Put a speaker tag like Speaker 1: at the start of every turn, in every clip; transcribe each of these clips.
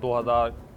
Speaker 1: 2000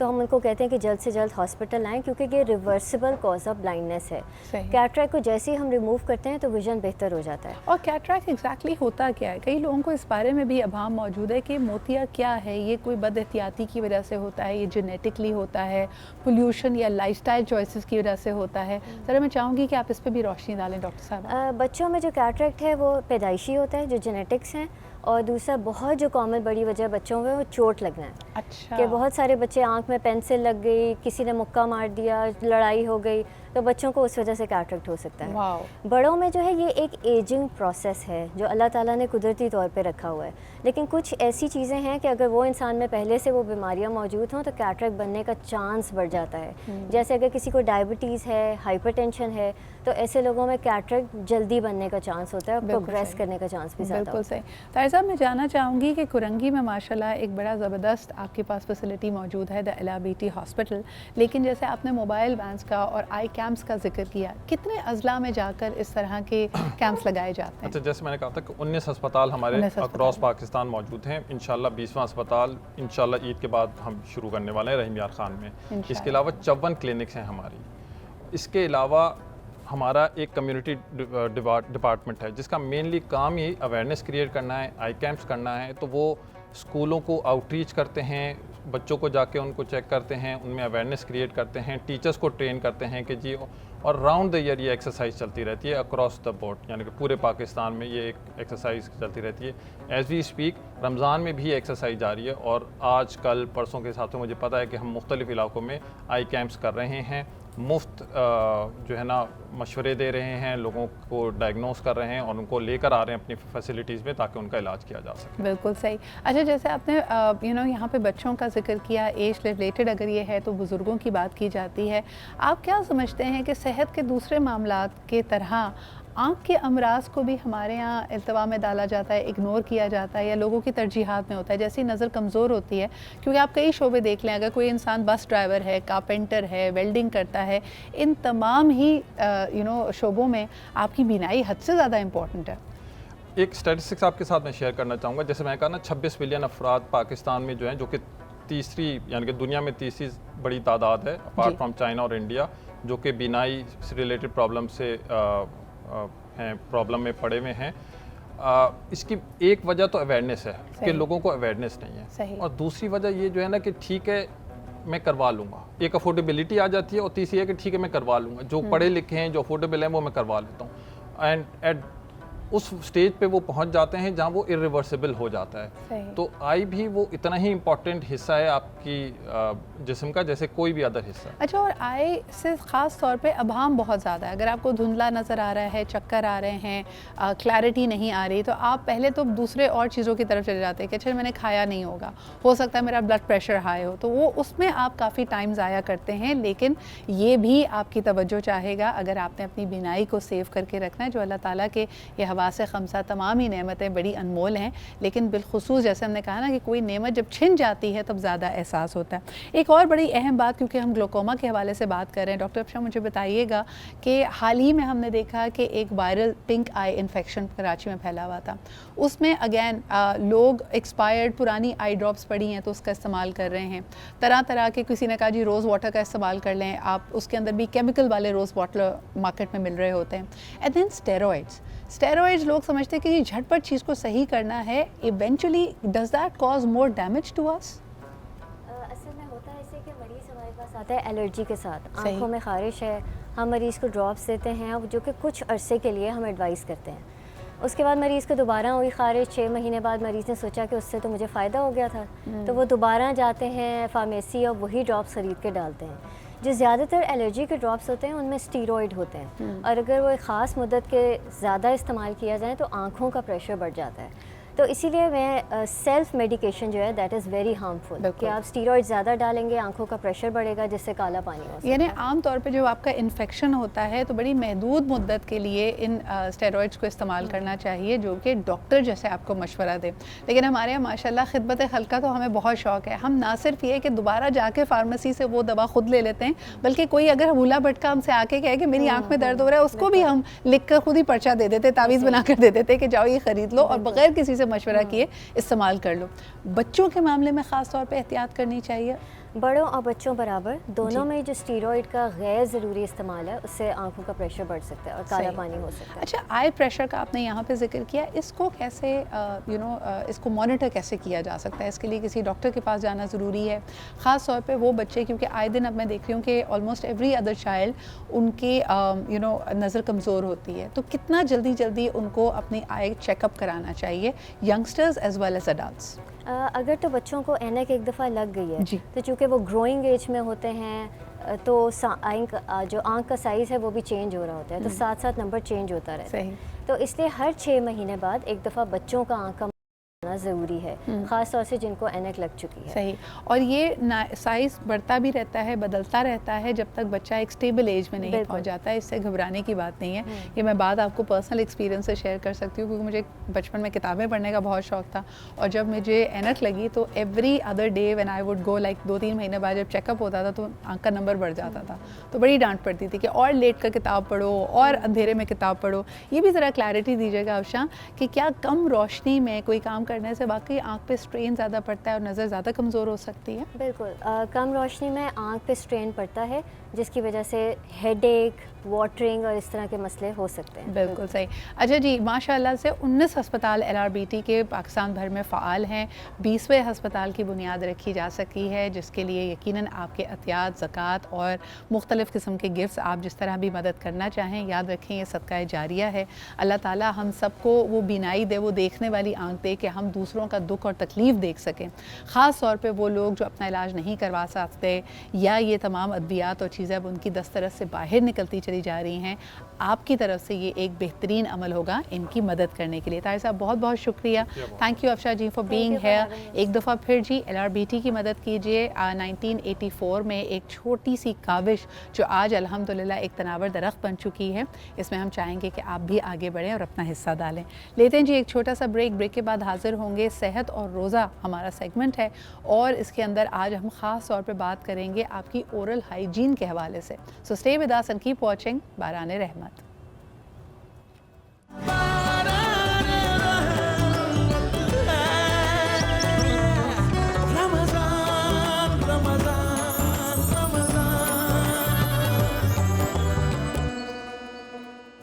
Speaker 2: تو ہم ان کو کہتے ہیں کہ جلد سے جلد ہاسپٹل آئیں کیونکہ یہ ریورسیبل کاز آف بلائنڈنس ہے. کیٹریکٹ کو جیسے ہی ہم ریموو کرتے ہیں تو ویژن بہتر ہو جاتا ہے.
Speaker 3: اور کیٹریکٹ ایگزیکٹلی ہوتا کیا ہے؟ کئی لوگوں کو اس بارے میں بھی ابہام موجود ہے کہ موتیا کیا ہے، یہ کوئی بد احتیاطی کی وجہ سے ہوتا ہے، یہ جینیٹکلی ہوتا ہے، پولیوشن یا لائف اسٹائل چوائسیز کی وجہ سے ہوتا ہے. ذرا میں چاہوں گی کہ آپ اس پہ بھی روشنی ڈالیں ڈاکٹر صاحب.
Speaker 2: بچوں میں جو کیٹریکٹ ہے وہ پیدائشی ہوتا ہے، جو جینیٹکس ہیں، اور دوسرا بہت جو کامن بڑی وجہ بچوں میں وہ چوٹ لگنا ہے.
Speaker 3: اچھا.
Speaker 2: کہ بہت سارے بچے آنکھ میں پینسل لگ گئی، کسی نے مکہ مار دیا، لڑائی ہو گئی، تو بچوں کو اس وجہ سے کیٹریکٹ ہو سکتا ہے.
Speaker 3: واو.
Speaker 2: بڑوں میں جو ہے یہ ایک ایجنگ پروسیس ہے جو اللہ تعالیٰ نے قدرتی طور پہ رکھا ہوا ہے، لیکن کچھ ایسی چیزیں ہیں کہ اگر وہ انسان میں پہلے سے وہ بیماریاں موجود ہوں تو کیٹریکٹ بننے کا چانس بڑھ جاتا ہے. جیسے اگر کسی کو ڈائبٹیز ہے، ہائپر ٹینشن ہے، تو ایسے لوگوں میں کیٹریکٹ جلدی بننے کا چانس ہوتا ہے اور پروگریس کرنے کا چانس بھی زیادہ ہوتا ہے.
Speaker 3: بالکل صحیح. طاہر صاحب میں جاننا چاہوں گی کہ کرنگی میں ماشاءاللہ ایک بڑا زبردست آپ کے پاس فیسلٹی موجود ہے، دا الا بیٹی ہاسپٹل، لیکن جیسے آپ نے موبائل وینس کا اور آئی کیمپس کا ذکر کیا، کتنے اضلاع میں جا کر اس طرح کے کیمپس لگائے جاتے ہیں؟
Speaker 1: اچھا، جیسے میں نے کہا تھا کہ 19 ہسپتال ہمارے اکراس پاکستان موجود ہیں. انشاءاللہ 20واں ہسپتال انشاءاللہ عید کے بعد ہم شروع کرنے والے ہیں رحیم یار خان میں. اس کے علاوہ 54 کلینکس ہیں ہماری. اس کے علاوہ ہمارا ایک کمیونٹی ڈپارٹمنٹ ہے جس کا مینلی کام ہی اویئرنیس کریٹ کرنا ہے، آئی کیمپس کرنا ہے. تو وہ اسکولوں کو آؤٹ ریچ کرتے ہیں، بچوں کو جا کے ان کو چیک کرتے ہیں، ان میں اویئرنیس کریٹ کرتے ہیں، ٹیچرس کو ٹرین کرتے ہیں کہ جی، اور راؤنڈ دا ایئر یہ ایکسرسائز چلتی رہتی ہے اکراس دا بورڈ، یعنی کہ پورے پاکستان میں یہ ایک ایکسرسائز چلتی رہتی ہے. ایز وی اسپیک رمضان میں بھی یہ ایکسرسائز جاری ہے، اور آج کل پرسوں کے ساتھ مجھے پتہ ہے کہ ہم مختلف علاقوں میں آئی کیمپس کر رہے ہیں، مفت جو ہے نا مشورے دے رہے ہیں، لوگوں کو ڈائگنوز کر رہے ہیں اور ان کو لے کر آ رہے ہیں اپنی فیسلٹیز میں تاکہ ان کا علاج کیا جا سکے.
Speaker 3: بالکل صحیح. اچھا، جیسے آپ نے یہاں پہ بچوں کا ذکر کیا، ایج ریلیٹڈ اگر یہ ہے تو بزرگوں کی بات کی جاتی ہے. آپ کیا سمجھتے ہیں کہ صحت کے دوسرے معاملات کے طرح آنکھ کے امراض کو بھی ہمارے ہاں التوا میں ڈالا جاتا ہے، اگنور کیا جاتا ہے، یا لوگوں کی ترجیحات میں ہوتا ہے؟ جیسی نظر کمزور ہوتی ہے، کیونکہ آپ کئی شعبے دیکھ لیں، اگر کوئی انسان بس ڈرائیور ہے، کارپینٹر ہے، ویلڈنگ کرتا ہے، ان تمام ہی شعبوں میں آپ کی بینائی حد سے زیادہ امپورٹنٹ ہے.
Speaker 1: ایک اسٹیٹسٹکس آپ کے ساتھ میں شیئر کرنا چاہوں گا. جیسے میں نے کہا نا 26 ملین افراد پاکستان میں جو ہیں، جو کہ تیسری یعنی کہ دنیا میں تیسری بڑی تعداد ہے اپارٹ فرام چائنا اور انڈیا، جو کہ بینائی سے ریلیٹڈ پرابلم سے ہیں، پرابلم میں پڑے ہوئے ہیں. اس کی ایک وجہ تو اویئرنیس ہے کہ لوگوں کو اویئرنیس نہیں ہے، اور دوسری وجہ یہ جو ہے نا کہ ٹھیک ہے میں کروا لوں گا، ایک افورڈیبلٹی آ جاتی ہے، اور تیسری ہے کہ ٹھیک ہے میں کروا لوں گا، جو پڑھے لکھے ہیں، جو افورڈیبل ہیں وہ میں کروا لیتا ہوں. اینڈ ایٹ اس سٹیج پہ وہ پہنچ جاتے ہیں جہاں وہ irreversible ہو جاتا ہے. تو آئی بھی وہ اتنا ہی امپورٹنٹ حصہ ہے آپ کی جسم کا جیسے کوئی بھی ادر حصہ.
Speaker 3: اچھا، اور آئی سے خاص طور پہ ابہام بہت زیادہ ہے. اگر آپ کو دھندلا نظر آ رہا ہے، چکر آ رہے ہیں، کلیئرٹی نہیں آ رہی، تو آپ پہلے تو دوسرے اور چیزوں کی طرف چلے جاتے ہیں کہ اچھا میں نے کھایا نہیں ہوگا، ہو سکتا ہے میرا بلڈ پریشر ہائی ہو، تو وہ اس میں آپ کافی ٹائم ضائع کرتے ہیں. لیکن یہ بھی آپ کی توجہ چاہے گا اگر آپ نے اپنی بینائی کو سیو کر کے رکھنا ہے. جو اللہ تعالیٰ کے یہ حواس خمسہ تمام ہی نعمتیں بڑی انمول ہیں، لیکن بالخصوص جیسے ہم نے کہا نا کہ کوئی نعمت جب چھن جاتی ہے تب زیادہ احساس ہوتا ہے. ایک اور بڑی اہم بات، کیونکہ ہم گلوکوما کے حوالے سے بات کر رہے ہیں، ڈاکٹر افشاں مجھے بتائیے گا کہ حال ہی میں ہم نے دیکھا کہ ایک وائرل پنک آئی انفیکشن کراچی میں پھیلا ہوا تھا. اس میں اگین لوگ ایکسپائرڈ پرانی آئی ڈراپس پڑی ہیں تو اس کا استعمال کر رہے ہیں. طرح طرح کے، کسی نے کہا جی روز واٹر کا استعمال کر لیں آپ، اس کے اندر بھی کیمیکل والے روز واٹر مارکیٹ میں مل رہے ہوتے ہیں. اینڈ دین اسٹیرائڈز لوگ سمجھتے ہیں کہ یہ جھٹ پٹ چیز کو صحیح کرنا ہے. Eventually does that cause more damage to us?
Speaker 2: اصل میں ہوتا ہے ایسے کہ مریض ہمارے پاس آتا ہے الرجی کے ساتھ، آنکھوں میں خارش ہے، ہم مریض کو ڈراپس دیتے ہیں جو کہ کچھ عرصے کے لیے ہم ایڈوائز کرتے ہیں. اس کے بعد مریض کو دوبارہ ہوئی خارش، 6 مہینے بعد مریض نے سوچا کہ اس سے تو مجھے فائدہ ہو گیا تھا، تو وہ دوبارہ جاتے ہیں فارمیسی اور وہی ڈراپس خرید کے ڈالتے ہیں. جو زیادہ تر الرجی کے ڈراپس ہوتے ہیں ان میں اسٹیرائڈ ہوتے ہیں، اور اگر وہ ایک خاص مدت کے زیادہ استعمال کیا جائے تو آنکھوں کا پریشر بڑھ جاتا ہے. تو اسی لیے میں سیلف میڈیکیشن جو ہے دیٹ از ویری ہارمفل، کہ آپ اسٹیرائڈ زیادہ ڈالیں گے آنکھوں کا پریشر بڑھے گا جس سے کالا پانی ہو سکتا ہے.
Speaker 3: یعنی عام طور پہ جب آپ کا انفیکشن ہوتا ہے تو بڑی محدود مدت کے لیے ان اسٹیرائڈس کو استعمال کرنا چاہیے جو کہ ڈاکٹر جیسے آپ کو مشورہ دے. لیکن ہمارے یہاں ماشاءاللہ خدمت خلق کا تو ہمیں بہت شوق ہے. ہم نہ صرف یہ کہ دوبارہ جا کے فارمیسی سے وہ دوا خود لے لیتے ہیں، بلکہ کوئی اگر بھولا بھٹکا ہم سے آ کے کہے کہ میری آنکھ میں درد ہو رہا ہے، اس کو بھی ہم لکھ کر خود ہی پرچہ دے دیتے، تعویذ بنا کر دے دیتے کہ جاؤ یہ خرید لو اور بغیر کسی سے مشورہ کیے استعمال کر لو. بچوں کے معاملے میں خاص طور پہ احتیاط کرنی چاہیے.
Speaker 2: بڑوں اور بچوں برابر دونوں میں جو اسٹیرائڈ کا غیر ضروری استعمال ہے اس سے آنکھوں کا پریشر بڑھ سکتا ہے اور کالا پانی ہو سکتا ہے.
Speaker 3: اچھا آئی پریشر کا آپ نے یہاں پہ ذکر کیا, اس کو کیسے اس کو مانیٹر کیسے کیا جا سکتا ہے؟ اس کے لیے کسی ڈاکٹر کے پاس جانا ضروری ہے, خاص طور پہ وہ بچے کیونکہ آئے دن اب میں دیکھ رہی ہوں کہ almost every other child in کی نظر کمزور ہوتی ہے, تو کتنا جلدی ان کو اپنی آئی چیک اپ کرانا چاہیے youngsters as well as adults?
Speaker 2: اگر تو بچوں کو اینک ایک دفعہ لگ گئی ہے
Speaker 3: جی.
Speaker 2: تو چونکہ وہ گروئنگ ایج میں ہوتے ہیں تو جو آنکھ کا سائز ہے وہ بھی چینج ہو رہا ہوتا ہے, تو ساتھ ساتھ نمبر چینج ہوتا رہتا ہے. تو اس لیے ہر 6 مہینے بعد ایک دفعہ بچوں کا آنکھ کا ضروری ہے, خاص طور سے جن کو اینک لگ چکی ہے.
Speaker 3: صحیح. اور یہ سائز بڑھتا بھی رہتا ہے, بدلتا رہتا ہے جب تک بچہ ایک اسٹیبل ایج میں نہیں پہنچ جاتا ہے, اس سے گھبرانے کی بات نہیں ہے. یہ میں بات آپ کو پرسنل ایکسپیرینس سے شیئر کر سکتی ہوں کیونکہ مجھے بچپن میں کتابیں پڑھنے کا بہت شوق تھا, اور جب مجھے اینک لگی تو every other day when I would go like 2-3 مہینے بعد جب چیک اپ ہوتا تھا تو آنکھ کا نمبر بڑھ جاتا تھا, تو بڑی ڈانٹ پڑتی تھی کہ اور لیٹ کر کتاب پڑھو اور اندھیرے میں کتاب پڑھو. یہ بھی ذرا کلیئرٹی دیجیے گا افشاں کہ کیا کم روشنی میں کوئی کام کرنے سے واقعی آنکھ پہ اسٹرین زیادہ پڑتا ہے اور نظر زیادہ کمزور ہو سکتی ہے؟
Speaker 2: بالکل, کم روشنی میں آنکھ پہ اسٹرین پڑتا ہے جس کی وجہ سے ہیڈ ایک, واٹرنگ اور اس طرح کے مسئلے ہو سکتے ہیں.
Speaker 3: بالکل صحیح. اچھا جی, ماشاء اللہ سے 19 ہسپتال LRBT کے پاکستان بھر میں فعال ہیں. 20ویں ہسپتال کی بنیاد رکھی جا سکی ہے, جس کے لیے یقیناً آپ کے عطیات, زکوٰۃ اور مختلف قسم کے گفٹس آپ جس طرح بھی مدد کرنا چاہیں, یاد رکھیں یہ صدقہ جاریہ ہے. اللہ تعالیٰ ہم سب کو وہ بینائی دے, وہ دیکھنے والی آنکھ دے کہ ہم دوسروں کا دکھ اور تکلیف دیکھ سکیں, خاص طور پہ وہ لوگ جو اپنا علاج نہیں کروا سکتے یا یہ تمام ادویات اور چیزیں اب ان کی دسترس سے باہر نکلتی چلی جا رہی ہیں. آپ کی طرف سے یہ ایک بہترین عمل ہوگا ان کی مدد کرنے کے لیے. طاہر صاحب بہت بہت شکریہ. Thank you Afsha ji for being here. ایک دفعہ پھر جی LRBT کی مدد کیجیے. 1984 میں ایک چھوٹی سی کاوش جو آج الحمدللہ ایک تناور درخت بن چکی ہے, اس میں ہم چاہیں گے کہ آپ بھی آگے بڑھیں اور اپنا حصہ ڈالیں. لیتے ہیں جی ایک چھوٹا سا بریک کے بعد حاضر ہوں گے. صحت اور روزہ ہمارا سیگمنٹ ہے اور اس کے اندر آج ہم خاص طور پہ بات کریں گے آپ کی اورل ہائیجین کے حوالے سے. So stay with us and keep watching باران رحمت.